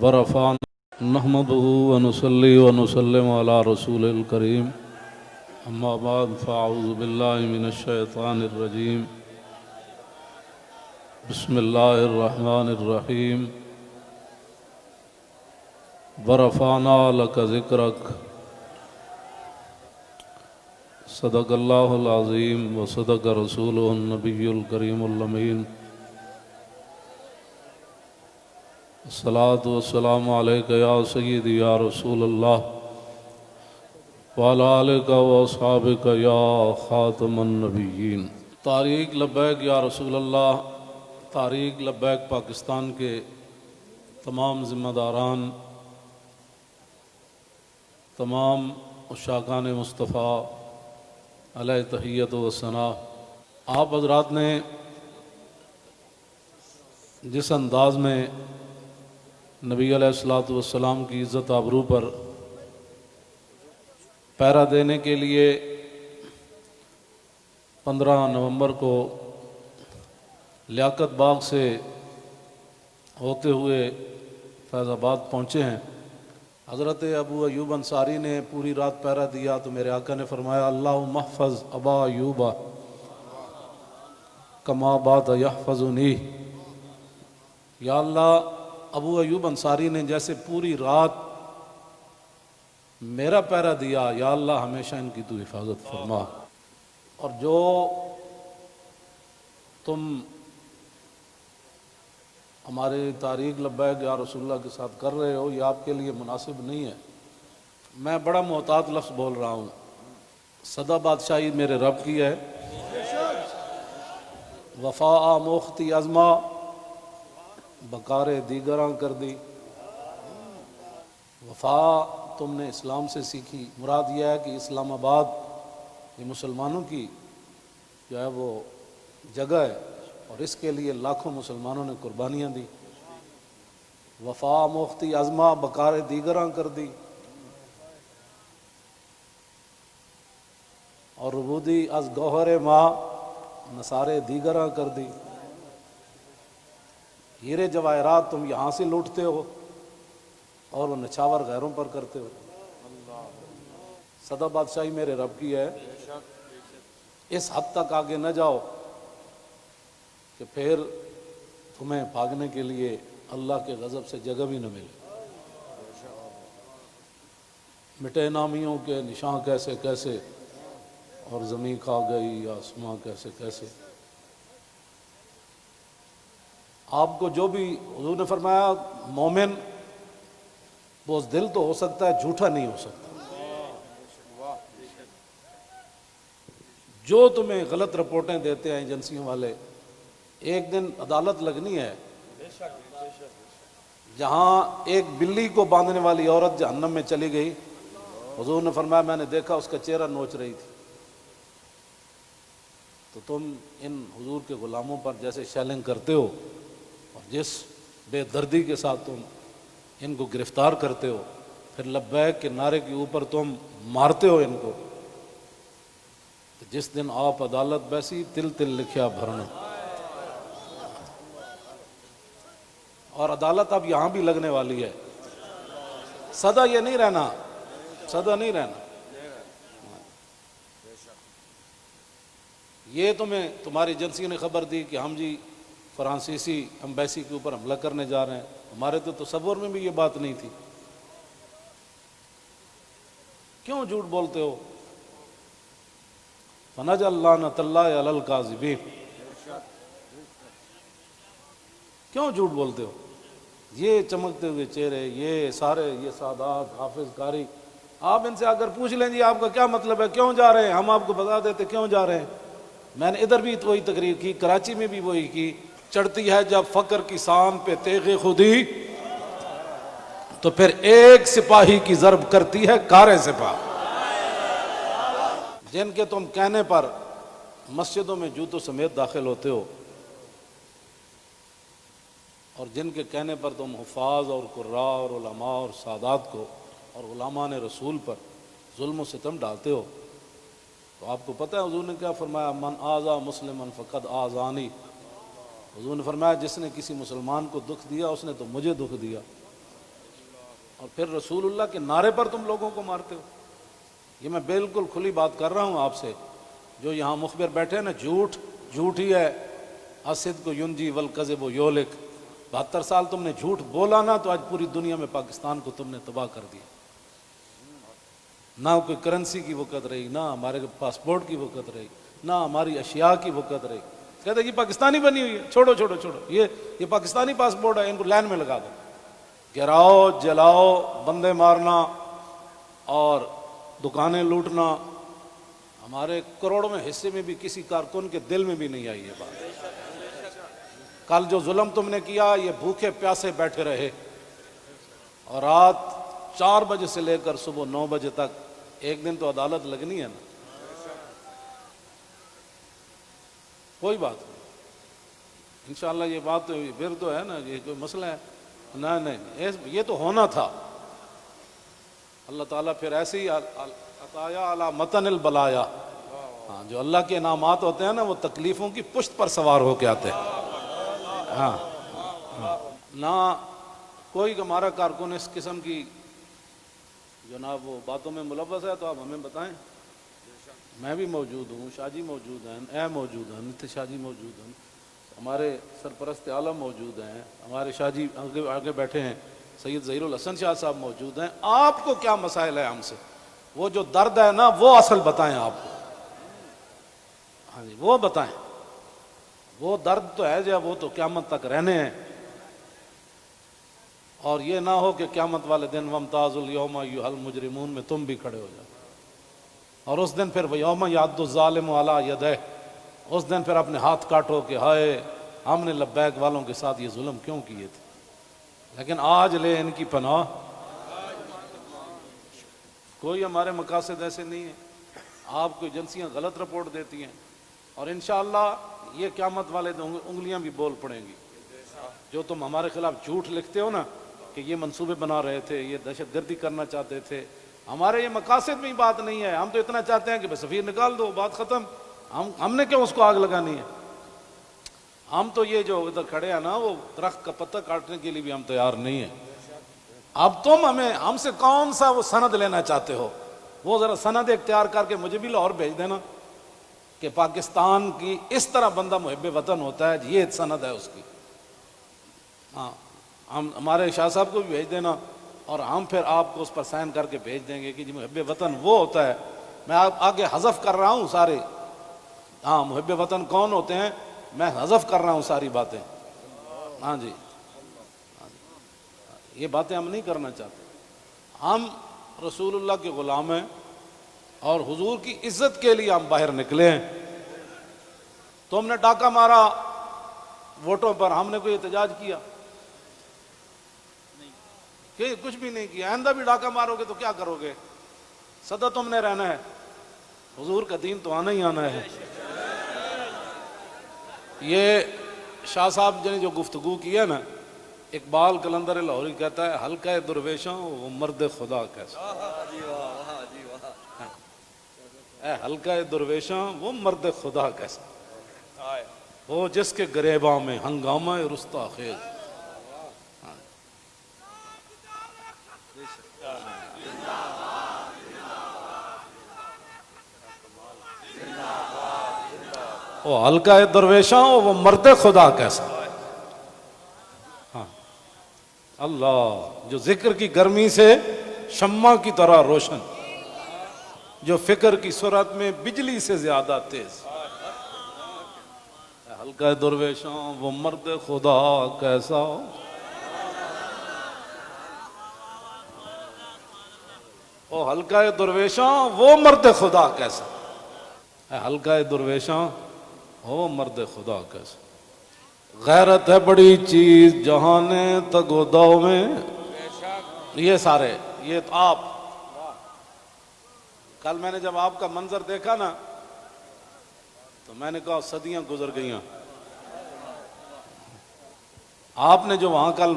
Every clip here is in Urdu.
ورفعنا نحمده ونصلي ونسلم على رسول الكريم اما بعد فاعوذ بالله من الشيطان الرجيم بسم الله الرحمن الرحيم ورفعنا لك ذكرك صدق الله العظيم وصدق رسوله النبي الكريم الأمين الصلاة والسلام عليك يا سيدي يا رسول الله وعلى آلك وأصحابك يا خاتم النبيين۔ طریق لبیک یا رسول اللہ، طریق لبیک پاکستان کے تمام ذمہ داران، تمام عشاقان مصطفیٰ علیہ تحیت و ثنا، آپ حضرات نے جس انداز میں نبی علیہ السلام کی عزت آبرو پر پہرا دینے کے لیے 15 نومبر کو لیاقت باغ سے ہوتے ہوئے فیض آباد پہنچے ہیں، حضرت ابو ایوب انصاری نے پوری رات پہرا دیا تو میرے آقا نے فرمایا اللہم احفظ ابا ایوب کما بات یحفظنی، یا اللہ ابو ایوب انصاری نے جیسے پوری رات میرا پہرا دیا، یا اللہ ہمیشہ ان کی تو حفاظت فرما۔ اور جو تم ہمارے طریق لبیک یا رسول اللہ کے ساتھ کر رہے ہو یہ آپ کے لیے مناسب نہیں ہے۔ میں بڑا محتاط لفظ بول رہا ہوں، صدا بادشاہی میرے رب کی ہے، وفا موختی ازما بکار دیگراں کر دی۔ وفا تم نے اسلام سے سیکھی، مراد یہ ہے کہ اسلام آباد یہ مسلمانوں کی جو ہے وہ جگہ ہے اور اس کے لیے لاکھوں مسلمانوں نے قربانیاں دی۔ وفا موختی ازما بکار دیگراں کر دی، اور ربودی از گوہر ماں نثارے دیگراں کر دی۔ ہیرے جواہرات تم یہاں سے لوٹتے ہو اور وہ نچھاور غیروں پر کرتے ہو۔ صدا بادشاہی میرے رب کی ہے، اس حد تک آگے نہ جاؤ کہ پھر تمہیں بھاگنے کے لیے اللہ کے غضب سے جگہ بھی نہ ملے۔ مٹے نامیوں کے نشان کیسے کیسے، اور زمین کھا گئی آسماں کیسے کیسے۔ آپ کو جو بھی حضور نے فرمایا مومن بزدل تو ہو سکتا ہے، جھوٹا نہیں ہو سکتا۔ جو تمہیں غلط رپورٹیں دیتے ہیں ایجنسیوں والے، ایک دن عدالت لگنی ہے جہاں ایک بلی کو باندھنے والی عورت جہنم میں چلی گئی، حضور نے فرمایا میں نے دیکھا اس کا چہرہ نوچ رہی تھی۔ تو تم ان حضور کے غلاموں پر جیسے شیلنگ کرتے ہو اور جس بے دردی کے ساتھ تم ان کو گرفتار کرتے ہو، پھر لبیک کے نعرے کے اوپر تم مارتے ہو ان کو، جس دن آپ عدالت بیسی تل تل لکھیا بھرنا۔ اور عدالت اب یہاں بھی لگنے والی ہے، سدا یہ نہیں رہنا، سدا نہیں رہنا۔ یہ تمہیں تمہاری ایجنسی نے خبر دی کہ ہم جی فرانسیسی ایمبیسی کے اوپر حملہ کرنے جا رہے ہیں، ہمارے تو تصور میں بھی یہ بات نہیں تھی۔ کیوں جھوٹ بولتے ہو؟ فَنَجْعَلْ لَعْنَتَ اللَّهِ عَلَى الْكَاذِبِينَ، کیوں جھوٹ بولتے ہو؟ یہ چمکتے ہوئے چہرے، یہ سارے، یہ سادات، حافظ قاری، آپ ان سے اگر پوچھ لیں جی آپ کا کیا مطلب ہے، کیوں جا رہے ہیں، ہم آپ کو بتا دیتے کیوں جا رہے ہیں۔ میں نے ادھر بھی وہی تقریر کی، کراچی میں بھی وہی کی۔ چڑھتی ہے جب فقر کی سام پہ تیغ خودی، تو پھر ایک سپاہی کی ضرب کرتی ہے کار سپاہ۔ جن کے تم کہنے پر مسجدوں میں جوتوں سمیت داخل ہوتے ہو، اور جن کے کہنے پر تم حفاظ اور قراء اور علماء اور سادات کو اور غلامان رسول پر ظلم و ستم ڈالتے ہو، تو آپ کو پتہ ہے حضور نے کیا فرمایا، من آذا مسلما فقد آذانی۔ حضور نے فرمایا جس نے کسی مسلمان کو دکھ دیا اس نے تو مجھے دکھ دیا۔ اور پھر رسول اللہ کے نعرے پر تم لوگوں کو مارتے ہو. یہ میں بالکل کھلی بات کر رہا ہوں آپ سے. جو یہاں مخبر بیٹھے نا، جھوٹ ہی ہے. الصدق ینجی والکذب یہلک. 72 سال تم نے جھوٹ بولا نا، تو آج پوری دنیا میں پاکستان کو تم نے تباہ کر دیا. نہ کوئی کرنسی کی وقت رہی، نہ ہمارے پاسپورٹ کی وقت رہی، نہ ہماری اشیاء کی وقت رہی. کہتے ہیں یہ پاکستانی بنی ہوئی ہے، چھوڑو چھوڑو چھوڑو، یہ پاکستانی پاسپورٹ ہے، ان کو لائن میں لگا دو. گراؤ، جلاؤ، بندے مارنا اور دکانیں لوٹنا، ہمارے کروڑوں میں حصے میں بھی کسی کارکن کے دل میں بھی نہیں آئی یہ بات. کل جو ظلم تم نے کیا، یہ بھوکے پیاسے بیٹھے رہے اور رات 4 بجے سے لے کر صبح 9 بجے تک. ایک دن تو عدالت لگنی ہے نا. کوئی بات نہیں، انشاءاللہ یہ بات پھر تو ہے نا، یہ کوئی مسئلہ ہے؟ نہیں، یہ تو ہونا تھا. اللہ تعالیٰ پھر ایسے ہی عطایا علی متن البلایا. ہاں، جو اللہ کے انعامات ہوتے ہیں نا، وہ تکلیفوں کی پشت پر سوار ہو کے آتے ہیں. ہاں، نہ کوئی ہمارا کارکن اس قسم کی جناب وہ باتوں میں ملوث ہے تو آپ ہمیں بتائیں. میں بھی موجود ہوں، شاہ جی موجود ہیں، اے موجود ہیں، نتھے شاہ جی موجود ہیں، ہمارے سرپرست عالم موجود ہیں، ہمارے شاہ جی آگے بیٹھے ہیں، سید ظہیر الحسن شاہ صاحب موجود ہیں. آپ کو کیا مسائل ہے ہم سے؟ وہ جو درد ہے نا، وہ اصل بتائیں آپ کو. ہاں جی، وہ بتائیں. وہ درد تو ہے جب، وہ تو قیامت تک رہنے ہیں. اور یہ نہ ہو کہ قیامت والے دن وامتاز الیوم ایھا المجرمون میں تم بھی کھڑے ہو جاؤ. اور اس دن پھر یوم یعض الظالم علی یدیہ، اس دن پھر اپنے ہاتھ کاٹو کہ ہائے ہم نے لبیک والوں کے ساتھ یہ ظلم کیوں کیے تھے. لیکن آج لے ان کی پناہ. کوئی ہمارے مقاصد ایسے نہیں ہیں. آپ کو ایجنسیاں غلط رپورٹ دیتی ہیں اور انشاءاللہ یہ قیامت والے دن انگلیاں بھی بول پڑیں گی. جو تم ہمارے خلاف جھوٹ لکھتے ہو نا کہ یہ منصوبے بنا رہے تھے، یہ دہشت گردی کرنا چاہتے تھے، ہمارے یہ مقاصد میں ہی بات نہیں ہے. ہم تو اتنا چاہتے ہیں کہ بس سفیر نکال دو، بات ختم. ہم نے کیوں اس کو آگ لگانی ہے؟ ہم تو یہ جو ادھر کھڑے ہیں نا، وہ درخت کا پتہ کاٹنے کے لیے بھی ہم تیار نہیں ہیں. اب تم ہم سے کون سا وہ سند لینا چاہتے ہو؟ وہ ذرا سند اختیار کر کے مجھے بھی لاہور بھیج دینا کہ پاکستان کی اس طرح بندہ محب وطن ہوتا ہے، یہ سند ہے اس کی. ہاں، ہمارے شاہ صاحب کو بھی بھیج دینا اور ہم پھر آپ کو اس پر سائن کر کے بھیج دیں گے کہ جی محب وطن وہ ہوتا ہے. میں آگے حذف کر رہا ہوں سارے. ہاں، محب وطن کون ہوتے ہیں میں حذف کر رہا ہوں ساری باتیں. ہاں جی، یہ باتیں ہم نہیں کرنا چاہتے. ہم رسول اللہ کے غلام ہیں اور حضور کی عزت کے لیے ہم باہر نکلے ہیں. تم نے ڈاکہ مارا ووٹوں پر، ہم نے کوئی احتجاج کیا؟ کہ کچھ بھی نہیں کیا. آئندہ بھی ڈاکہ مارو گے تو کیا کرو گے؟ سدا تم نے رہنا ہے. حضور کا دین تو آنا ہی آنا ہے. یہ شاہ صاحب نے جو گفتگو کی ہے نا، اقبال قلندر لاہوری کہتا ہے حلقہ درویشوں وہ مرد خدا کیسا. اے حلقہ درویشوں وہ مرد خدا کیسا، وہ جس کے گریباں میں ہنگامہ رستا خیز. وہ حلقہ درویشاں وہ مرد خدا کیسا. ہاں، اللہ جو ذکر کی گرمی سے شمع کی طرح روشن، جو فکر کی سرعت میں بجلی سے زیادہ تیز. حلقہ درویشاں وہ مرد خدا کیسا. وہ حلقہ درویشاں وہ مرد خدا کیسا. حلقہ درویشاں وہ مرد خدا کیسا. غیرت ہے بڑی چیز جہان تگ و دو میں. یہ سارے یہ تو آپ کل میں نے جب آپ کا منظر دیکھا نا تو میں نے کہا صدیاں گزر گئیاں. آپ نے جو وہاں کل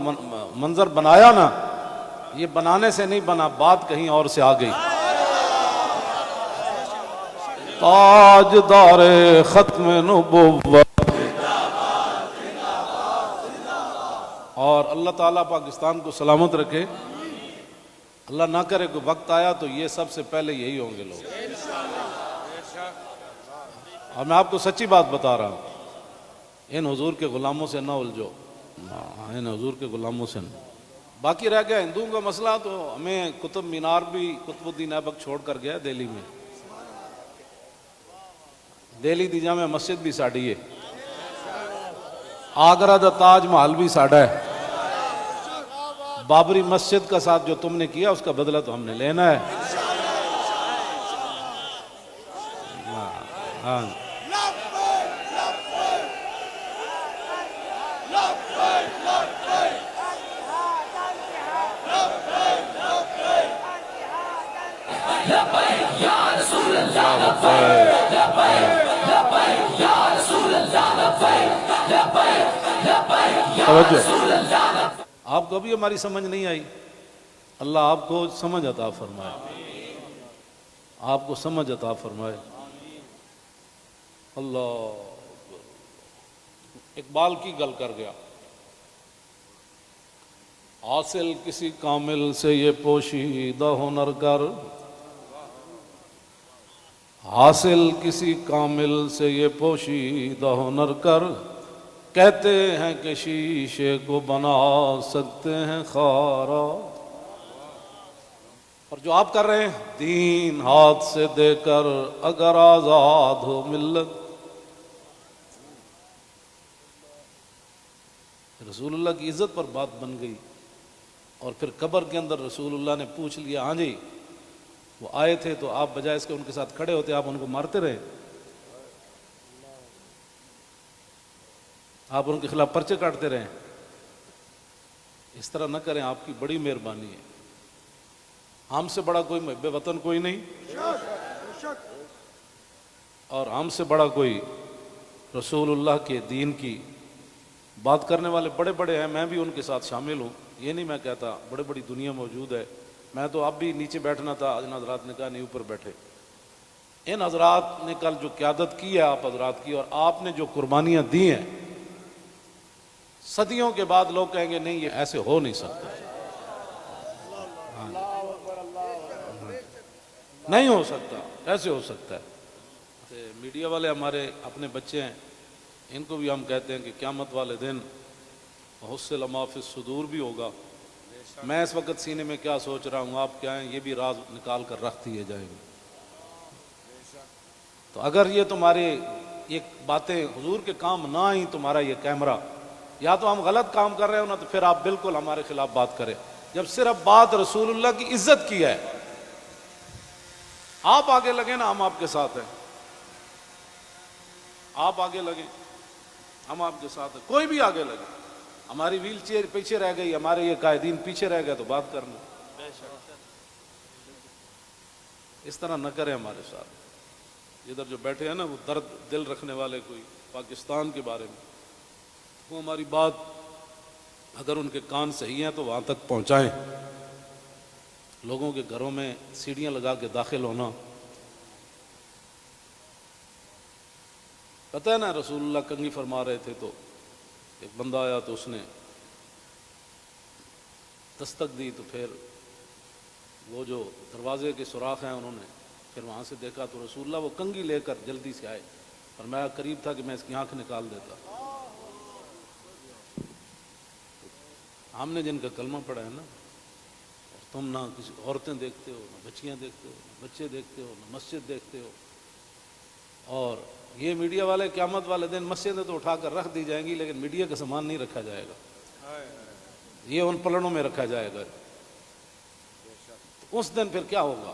منظر بنایا نا، یہ بنانے سے نہیں بنا، بات کہیں اور سے آ گئی. تاجدار ختم نبوت. اور اللہ تعالیٰ پاکستان کو سلامت رکھے. اللہ نہ کرے کہ وقت آیا تو یہ سب سے پہلے یہی ہوں گے لوگ. اور میں آپ کو سچی بات بتا رہا ہوں، ان حضور کے غلاموں سے نہ الجھو، ان حضور کے غلاموں سے نہ. باقی رہ گیا ہندوؤں کا مسئلہ، تو ہمیں قطب مینار بھی قطب الدین ایبک چھوڑ کر گیا دہلی میں. دہلی دی جامع مسجد بھی ساڑی ہے، آگرہ دا تاج محل بھی ساڑا ہے. بابری مسجد کا ساتھ جو تم نے کیا اس کا بدلہ تو ہم نے لینا ہے. ہاں آپ کو ابھی ہماری سمجھ نہیں آئی، اللہ آپ کو سمجھ عطا فرمائے، آپ کو سمجھ عطا فرمائے. اللہ اقبال کی گل کر گیا، حاصل کسی کامل سے یہ پوشیدہ ہنر کر، حاصل کسی کامل سے یہ پوشیدہ ہنر کر، کہتے ہیں کہ شیشے کو بنا سکتے ہیں خارا. اور جو آپ کر رہے ہیں، دین ہاتھ سے دے کر اگر آزاد ہو ملت. رسول اللہ کی عزت پر بات بن گئی، اور پھر قبر کے اندر رسول اللہ نے پوچھ لیا، ہاں جی وہ آئے تھے تو آپ بجائے اس کے ان کے ساتھ کھڑے ہوتے، آپ ان کو مارتے رہے، آپ ان کے خلاف پرچے کاٹتے رہے. اس طرح نہ کریں، آپ کی بڑی مہربانی ہے. ہم سے بڑا کوئی محب وطن کوئی نہیں، اور ہم سے بڑا کوئی رسول اللہ کے دین کی بات کرنے والے بڑے بڑے ہیں. میں بھی ان کے ساتھ شامل ہوں، یہ نہیں میں کہتا، بڑے بڑی دنیا موجود ہے. میں تو اب بھی نیچے بیٹھنا تھا، ان حضرات نے کہا نہیں اوپر بیٹھے. ان حضرات نے کل جو قیادت کی ہے آپ حضرات کی، اور آپ نے جو قربانیاں دی ہیں، صدیوں کے بعد لوگ کہیں گے نہیں یہ ایسے ہو نہیں سکتا، نہیں ہو سکتا، ایسے ہو سکتا ہے. میڈیا والے ہمارے اپنے بچے ہیں، ان کو بھی ہم کہتے ہیں کہ قیامت والے دن حصل ما فی الصدور بھی ہوگا. میں اس وقت سینے میں کیا سوچ رہا ہوں، آپ کیا ہیں، یہ بھی راز نکال کر رکھ دیے جائیں گے. تو اگر یہ تمہارے یہ باتیں حضور کے کام نہ آئیں، تمہارا یہ کیمرہ، یا تو ہم غلط کام کر رہے ہو نا، تو پھر آپ بالکل ہمارے خلاف بات کریں. جب صرف بات رسول اللہ کی عزت کی ہے، آپ آگے لگیں نا، ہم آپ کے ساتھ ہیں. آپ آگے لگیں، ہم آپ کے ساتھ ہیں. کوئی بھی آگے لگے، ہماری ویل چیئر پیچھے رہ گئی، ہمارے یہ قائدین پیچھے رہ گئے، تو بات کرنا. اس طرح نہ کریں ہمارے ساتھ. ادھر جو بیٹھے ہیں نا، وہ درد دل رکھنے والے کوئی پاکستان کے بارے میں، وہ ہماری بات اگر ان کے کان صحیح ہیں تو وہاں تک پہنچائیں. لوگوں کے گھروں میں سیڑھیاں لگا کے داخل ہونا، پتہ ہے نا رسول اللہ کنگھی فرما رہے تھے تو ایک بندہ آیا تو اس نے دستک دی، تو پھر وہ جو دروازے کے سوراخ ہیں انہوں نے پھر وہاں سے دیکھا تو رسول اللہ وہ کنگھی لے کر جلدی سے آئے، اور میں قریب تھا کہ میں اس کی آنکھ نکال دیتا. ہم نے جن کا کلمہ پڑھا ہے نا، اور تم نہ کسی عورتیں دیکھتے ہو، نہ بچیاں دیکھتے ہو، نہ بچے دیکھتے ہو، نہ مسجد دیکھتے ہو. اور یہ میڈیا والے قیامت والے دن مسجدیں تو اٹھا کر رکھ دی جائیں گی، لیکن میڈیا کا سامان نہیں رکھا جائے گا، یہ ان پلڑوں میں رکھا جائے گا. اس دن پھر کیا ہوگا؟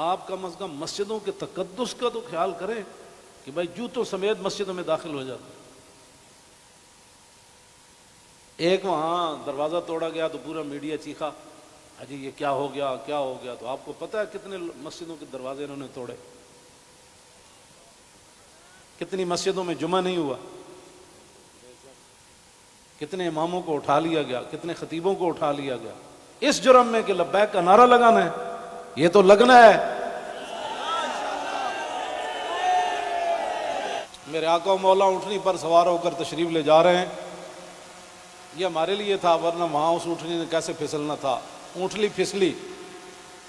آپ کم از کم مسجدوں کے تقدس کا تو خیال کریں کہ بھائی جوتوں سمیت مسجدوں میں داخل ہو جاتے. ایک وہاں دروازہ توڑا گیا تو پورا میڈیا چیخا، اجی یہ کیا ہو گیا، کیا ہو گیا. تو آپ کو پتہ ہے کتنے مسجدوں کے دروازے انہوں نے توڑے، کتنی مسجدوں میں جمعہ نہیں ہوا، کتنے اماموں کو اٹھا لیا گیا، کتنے خطیبوں کو اٹھا لیا گیا، اس جرم میں کہ لبیک کا نعرہ لگانا ہے. یہ تو لگنا ہے. میرے آقا و مولا اونٹنی پر سوار ہو کر تشریف لے جا رہے ہیں. یہ ہمارے لیے تھا، ورنہ وہاں اس اونٹنی نے کیسے پھسلنا تھا. اونٹلی پھسلی،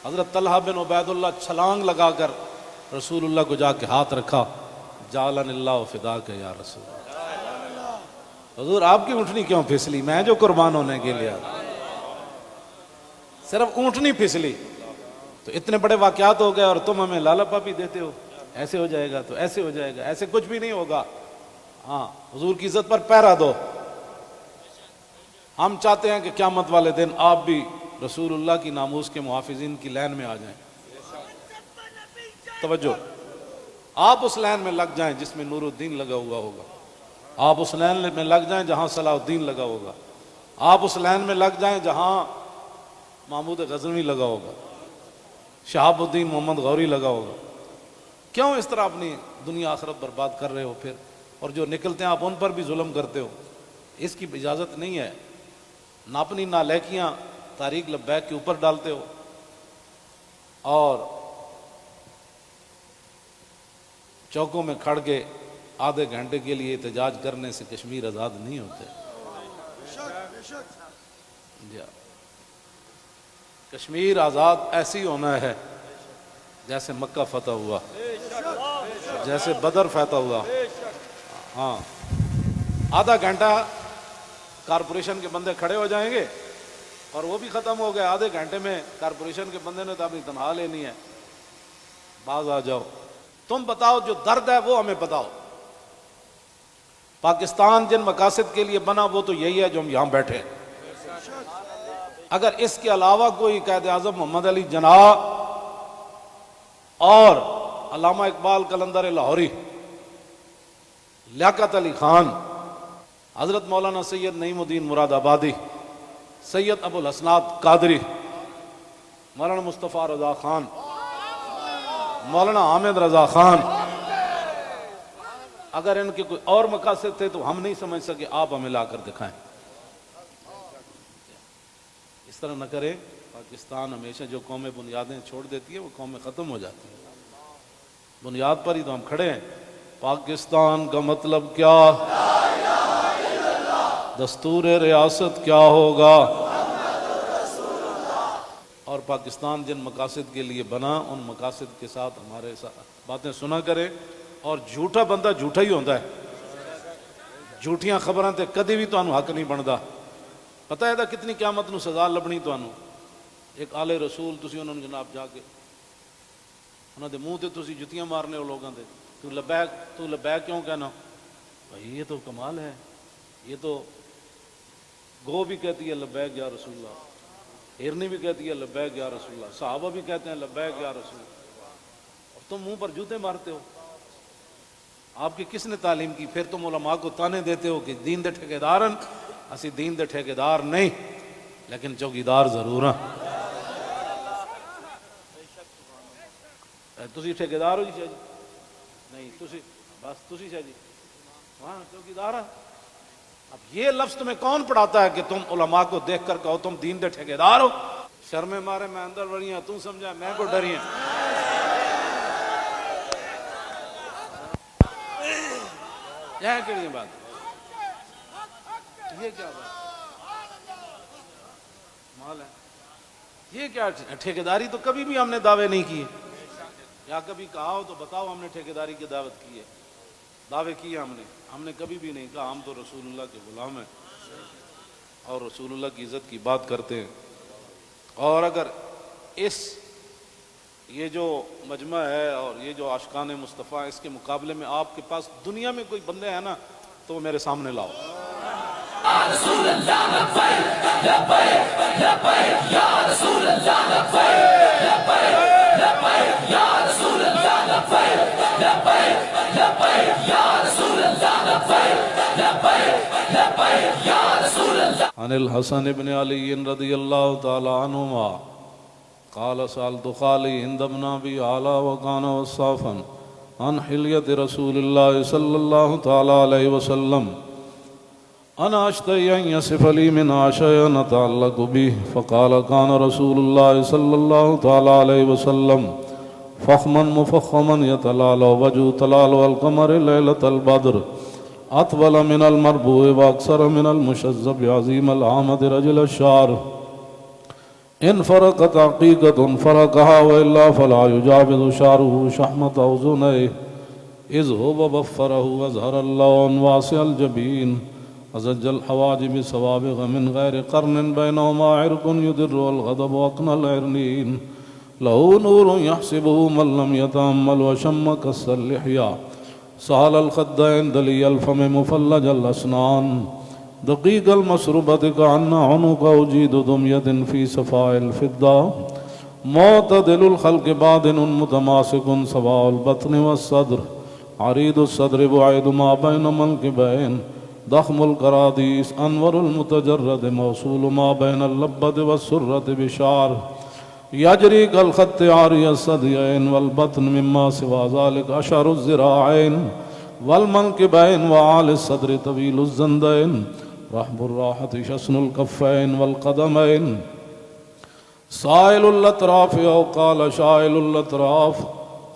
حضرت طلحہ بن عبید اللہ چھلانگ لگا کر رسول اللہ کو جا کے ہاتھ رکھا، جعلن اللہ فداک یا رسول اللہ، حضور آپ کی اونٹنی کیوں پھسلی؟ میں جو قربان ہونے کے لیے صرف اونٹنی پھسلی، تو اتنے بڑے واقعات ہو گئے اور تم ہمیں لالا پاپی دیتے ہو، ایسے ہو جائے گا تو ایسے ہو جائے گا، ایسے کچھ بھی نہیں ہوگا۔ ہاں، حضور کی عزت پر پہرا دو۔ ہم چاہتے ہیں کہ قیامت والے دن آپ بھی رسول اللہ کی ناموس کے محافظین کی لائن میں آ جائیں۔ توجہ، آپ اس لائن میں لگ جائیں جس میں نور الدین لگا ہوا ہوگا، آپ اس لائن میں لگ جائیں جہاں صلاح الدین لگا ہوگا، آپ اس لائن میں لگ جائیں جہاں محمود غزنوی لگا ہوگا، شہاب الدین محمد غوری لگا ہوگا۔ کیوں اس طرح اپنی دنیا آخرت برباد کر رہے ہو پھر؟ اور جو نکلتے ہیں آپ ان پر بھی ظلم کرتے ہو، اس کی اجازت نہیں ہے۔ نہ اپنی نالائکیاں تاریخ لبیک کے اوپر ڈالتے ہو، اور چوکوں میں کھڑ کے آدھے گھنٹے کے لیے احتجاج کرنے سے کشمیر آزاد نہیں ہوتے۔ کشمیر آزاد ایسی ہونا ہے جیسے مکہ فتح ہوا، جیسے بدر فتح ہوا۔ ہاں، آدھا گھنٹہ کارپوریشن کے بندے کھڑے ہو جائیں گے اور وہ بھی ختم ہو گئے، آدھے گھنٹے میں کارپوریشن کے بندے نے تو اپنی تنخواہ لینی ہے، باز آ جاؤ۔ تم بتاؤ جو درد ہے وہ ہمیں بتاؤ۔ پاکستان جن مقاصد کے لیے بنا وہ تو یہی ہے جو ہم یہاں بیٹھے ہیں۔ اگر اس کے علاوہ کوئی قائد اعظم محمد علی جناح اور علامہ اقبال قلندر لاہوری، لیاقت علی خان، حضرت مولانا سید نعیم الدین مراد آبادی، سید ابو الحسنات قادری، مولانا مصطفیٰ رضا خان، مولانا حامد رضا خان، اگر ان کے کوئی اور مقاصد تھے تو ہم نہیں سمجھ سکے، آپ ہمیں لا کر دکھائیں۔ اس طرح نہ کریں۔ پاکستان ہمیشہ جو قومیں بنیادیں چھوڑ دیتی ہے وہ قومیں ختم ہو جاتی ہیں، بنیاد پر ہی تو ہم کھڑے ہیں۔ پاکستان کا مطلب کیا؟ دستور ریاست کیا ہوگا؟ اور پاکستان جن مقاصد کے لیے بنا ان مقاصد کے ساتھ ہمارے ساتھ باتیں سنا کرے۔ اور جھوٹا بندہ جھوٹا ہی ہوتا ہے، جھوٹیاں خبراں تے کدی بھی تانوں حق نہیں بندا۔ پتہ ہے کتنی قیامت نو سزا لبنی تانوں۔ ایک آل رسول تسی انہوں نے جناب جا کے انہوں دے منہ تے تسی جتیاں مارنے ہو لوگاں دے، تو لبیک کیوں کہنا؟ بھائی یہ تو کمال ہے، یہ تو گو بھی کہتی ہے لبیک یا رسول اللہ، ہرنی بھی کہتی ہے لبیک یا رسول اللہ، صحابہ بھی کہتے ہیں لبیک یا رسول اللہ، اور تم منہ پر جوتے مارتے ہو۔ آپ کی کس نے تعلیم کی؟ پھر تم علماء کو تانے دیتے ہو کہ دین دے ٹھیکیدارن، اسی دین دے ٹھیکیدار نہیں لیکن چوکیدار ضرور ہیں۔ تسی ٹھیکیدار ہو جی شاہ جی؟ نہیں، تسی بس تسی شاہ جی وہاں چوکیدار ہیں۔ اب یہ لفظ تمہیں کون پڑھاتا ہے کہ تم علماء کو دیکھ کر کہو تم دین دے ٹھیکیدار ہو؟ شرم مارے میں اندر بڑی ہیں، تم سمجھا میں کو ڈری ہیں۔ یہ کیڑی بات؟ یہ کیا بات مال ہے؟ یہ کیا ٹھیکیداری؟ تو کبھی بھی ہم نے دعوے نہیں کیے، یا کبھی کہا ہو تو بتاؤ ہم نے ٹھیکیداری کی دعوت کی ہے، دعوے کیے ہم نے کبھی بھی نہیں کہا۔ ہم تو رسول اللہ کے غلام ہیں اور رسول اللہ کی عزت کی بات کرتے ہیں۔ اور اگر یہ جو مجمع ہے اور یہ جو عاشقان مصطفیٰ، اس کے مقابلے میں آپ کے پاس دنیا میں کوئی بندے ہیں نا تو وہ میرے سامنے لاؤ۔ رسول اللہ لبیک لبیک لبیک یا رسول اللہ لبیک لبیک لبیک یا رسول اللہ لبیک لبیک لبیک یا رسول اللہ لبیک لبیک لبیک یا رسول اللہ۔ عن الحسن بن علی رضی اللہ تعالی عنہما قال سألت خالي عند ابن أبي علا وكان وصافا عن حلية رسول الله صلى الله تعالى عليه وسلم أنا أشتهي أن يصف لي منها شيئا نتعلق به فقال كان رسول الله صلى الله تعالى عليه وسلم فخما مفخما يتلالى وجهه تلالى القمر ليلة البدر أطول من المربوع وأكثر من المشذب عظيم العامة رجل الشعر إن فرقت عقيقة فرقها وإلا فلا يجاوز شعره شحمة أذنيه إذ هو بفره وأزهر اللون واسع الجبين أزج الحواجب سوابغ من غير قرن بينهما عرق يدر والغضب أقنى العرنين له نور يحسبه من لم يتأمل وشم كس اللحية سهل الخدين دلي الفم مفلج الأسنان دقيق المسربة كأن عنق أجيد دمية في صفاء الفضة معتدل الخلق بادن متماسك سواء البطن والصدر عريض الصدر بعيد ما بين منكبين ضخم الكراديس أنور المتجرد موصول ما بين اللبة والسرة بشعر يجري كالخط عاري الثديين والبطن مما سوى ذلك أشعر الذراعين والمنكبين وعالي الصدر طويل الزندين رحب الراحة شسن الكفين والقدمين سائل الأطراف أو قال شائل الأطراف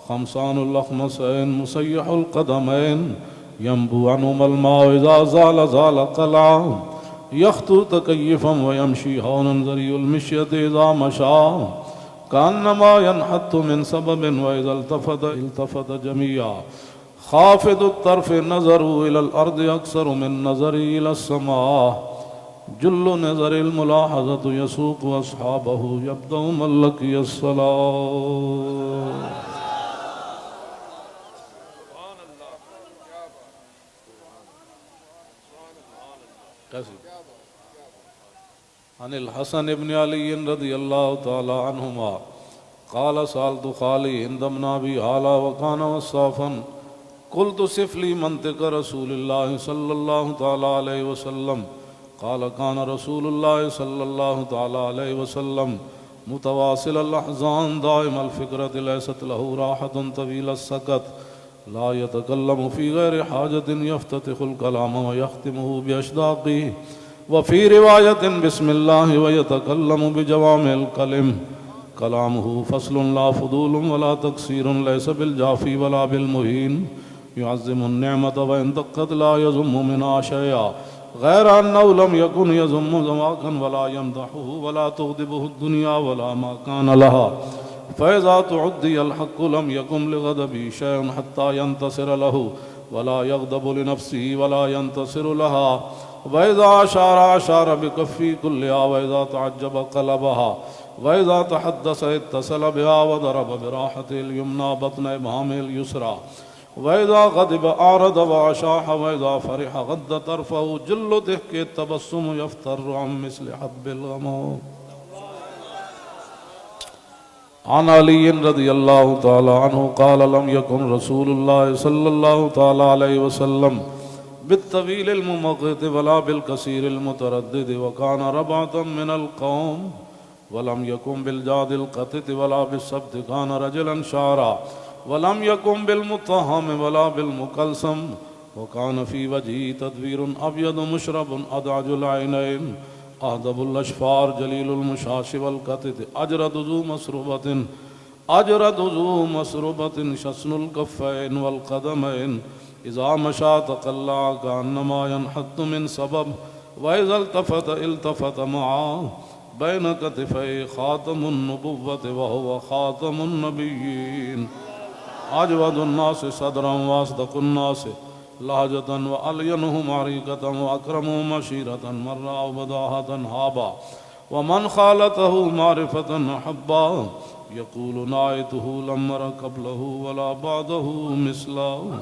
خمسان الأخمسين مسيح القدمين ينبو عنهما الماء إذا زال زال قلعا يخطو تكيفا ويمشي هونا ذري المشية إذا مشى كأنما ينحت من سبب وإذا التفت جميعا خافض الطرف نظر إلى الأرض أكثر من نظري إلى السماء جل نظر الملاحظة يسوق أصحابه يبدأ من لقي الصلاة. عن الحسن بن علي رضي الله تعالى عنهما قال سألت خالي هند بن أبي هالة وكان وصافا قلت صف لي منطق رسول الله صلى الله تعالى عليه وسلم قال كان رسول الله صلى الله تعالى عليه وسلم متواصل الأحزان دائم الفكرة ليست له راحة طويل السكت لا يتكلم في غير حاجة يفتتح الكلام ويختمه بأشداقه وفي رواية بسم الله ويتكلم بجوامع الكلم كلامه فصل لا فضول ولا تقصير ليس بالجافي ولا بالمهين يعظم النعمة وإن دقت لا يذم منها شيئا غير أنه لم يكن يذم ذواقا ولا يمدحه ولا تغضبه الدنيا ولا ما كان لها فإذا تعدي الحق لم يكن لغضبه شيء حتى ينتصر له ولا يغضب لنفسه ولا ينتصر لها وإذا أشار بكفي كلها وإذا تعجب قلبها وإذا تحدث اتصل بها وضرب براحته اليمنى بطن إبهامه اليسرى وإذا غضب أعرض وأشاح وإذا فرح غض طرفه جل ضحك التبسم يفتر عن مثل حب الغمام. عن علي رضي الله تعالى عنه قال لم يكن رسول الله صلى الله تعالى عليه وسلم بالطويل الممقت ولا بالكثير المتردد وكان ربعة من القوم ولم يكن بالجاد القتت ولا بالسبت كان رجلا شعرا ولم يكن بالمطهم ولا بالمكلسم وكان في وجهه تدبير أبيض مشرب أدعج العينين أهدب الأشفار جليل المشاش والقتت أجرد ذو مسربة شسن الكفين والقدمين إذا مشى تقلع كأنما ينحت من سبب وإذا التفت معه بين كتفي خاتم النبوة وهو خاتم النبيين أجود الناس صدرا وأصدق الناس لهجة وألينهم عريقة وأكرمهم عشيرة مرة وبداهة هابا ومن خالته معرفة أحبا يقول نايته لم أر قبله ولا بعده مثله.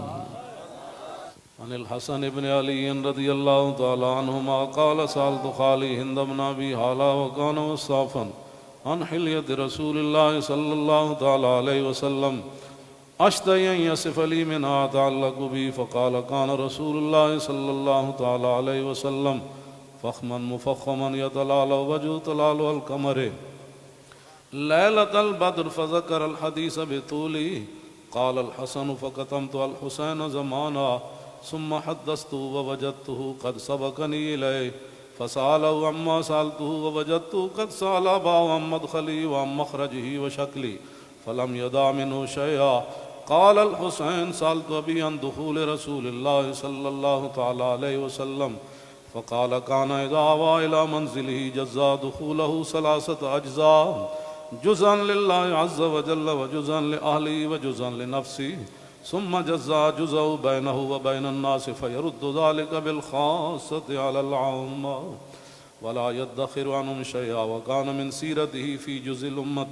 عن الحسن بن علي رضي الله تعالى عنهما قال سألت خالي هند بن أبي هالة وكان وصافا عن حلية رسول الله صلى الله تعالى عليه وسلم أشتهي أن يصف لي منها أتعلق بي فقال كان رسول الله صلى الله تعالى عليه وسلم فخما مفخما يتلالى وجه تلالى القمر ليلة البدر فذكر الحديث بطوله قال الحسن فكتمت الحسين زمانا ثم حدثته ووجدته قد سبقني إليه فسأله عما سألته ووجدته قد سأل أباه عن مدخلي وعن مخرجه وشكلي فلم يدع منه شيئا. قال الحسين سألت أبي عن دخول رسول الله صلى الله تعالى عليه وسلم فقال كان إذا آوى إلى منزله جزا دخوله 3 أجزاء، جزءا لله عز وجل وجزءا لأهله وجزءا لنفسه، ثم جزا جزء بينه وبين الناس فيرد ذلك بالخاصة على العامة ولا يدخر عنهم شيئا. وكان من سيرته في جزء الأمة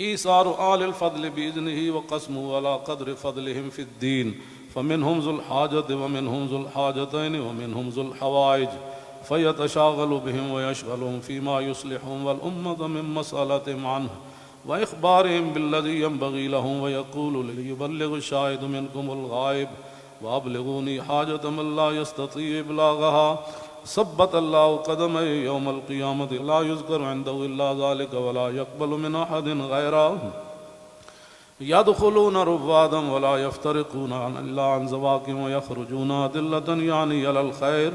إيثار آل الفضل بإذنه وقسمه على قدر فضلهم في الدين، فمنهم ذو الحاجة ومنهم ذو الحاجتين ومنهم ذو الحوائج، فيتشاغل بهم ويشغلهم فيما يصلحهم والأمة من مسألتهم عنه وإخبارهم بالذي ينبغي لهم، ويقول ليبلغ الشاهد منكم الغائب وأبلغوني حاجة من لا يستطيع إبلاغها. ثبت الله قدمه يوم القيامة لا يذكر عنده إلا ذلك ولا يقبل من أحد غيره، يدخلون رفادا ولا يفترقون إلا عن زواكم ويخرجون أدلة يعني على الخير.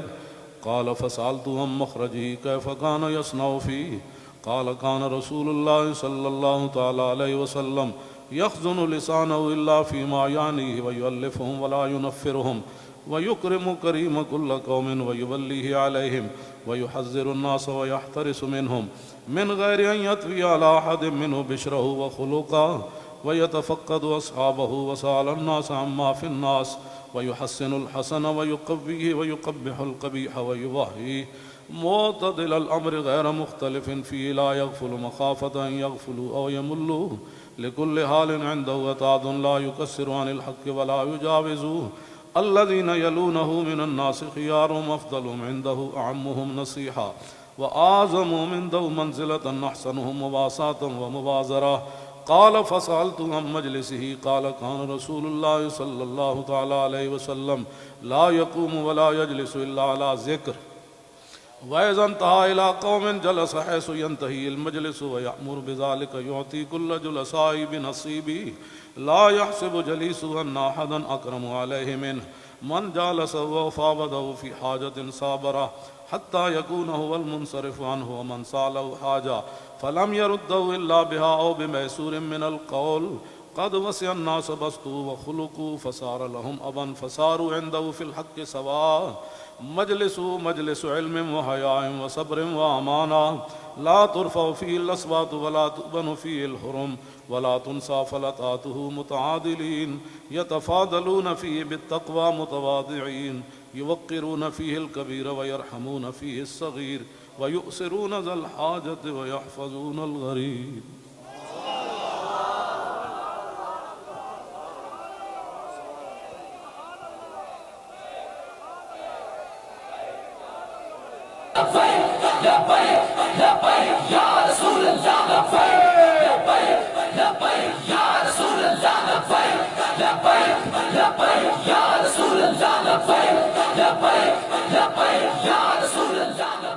قال فسألت عن مخرجه كيف كان يصنع فيه؟ قال كان رسول الله صلى الله تعالى عليه وسلم يخزن لسانه إلا فيما يعنيه ويؤلفهم ولا ينفرهم، ويكرم كريم كل قوم ويوليه عليهم، ويحذر الناس ويحترس منهم من غير أن يطوي على أحد منه بشره وخلقه، ويتفقد أصحابه وسأل الناس عما في الناس، ويحسن الحسن ويقويه ويقبح القبيح ويوهيه، معتدل الأمر غير مختلف فيه، لا يغفل مخافة أن يغفلوا أو يملوا، لكل حال عنده وتعد لا يكسر عن الحق ولا يجاوزوه. الذين يلونه من الناس خيارهم أفضلهم عنده أعمهم نصيحة وأعظمهم عنده منزلة أحسنهم مواساة ومبازرة. قال فسألت عن مجلسه قال كان رسول الله صلى الله تعالى عليه وسلم لا يقوم ولا يجلس إلا على ذكر، وإذا انتهى إلى قوم جلس حيث ينتهي المجلس ويأمر بذلك، يعطي كل جلسائه بنصيبه، لا يحسب جليسه أن أحدا أكرم عليه منه، من جالسه وفاوضه في حاجة صابره حتى يكون هو المنصرف عنه، ومن سأله حاجة فلم يرده إلا بها أو بميسور من القول، قد وسع الناس بسطوا وخلقوا فصار لهم أبا فصاروا عنده في الحق سواء. مجلس علم وحياء وصبر وأمانة، لا ترفع فيه الأصوات ولا تؤبن فيه الحرم ولا تنسى فلتاته متعادلين، يتفاضلون فيه بالتقوى متواضعين، يوقرون فيه الكبير ويرحمون فيه الصغير، ويؤسرون ذا الحاجة ويحفظون الغريب. Ya Rasul Allah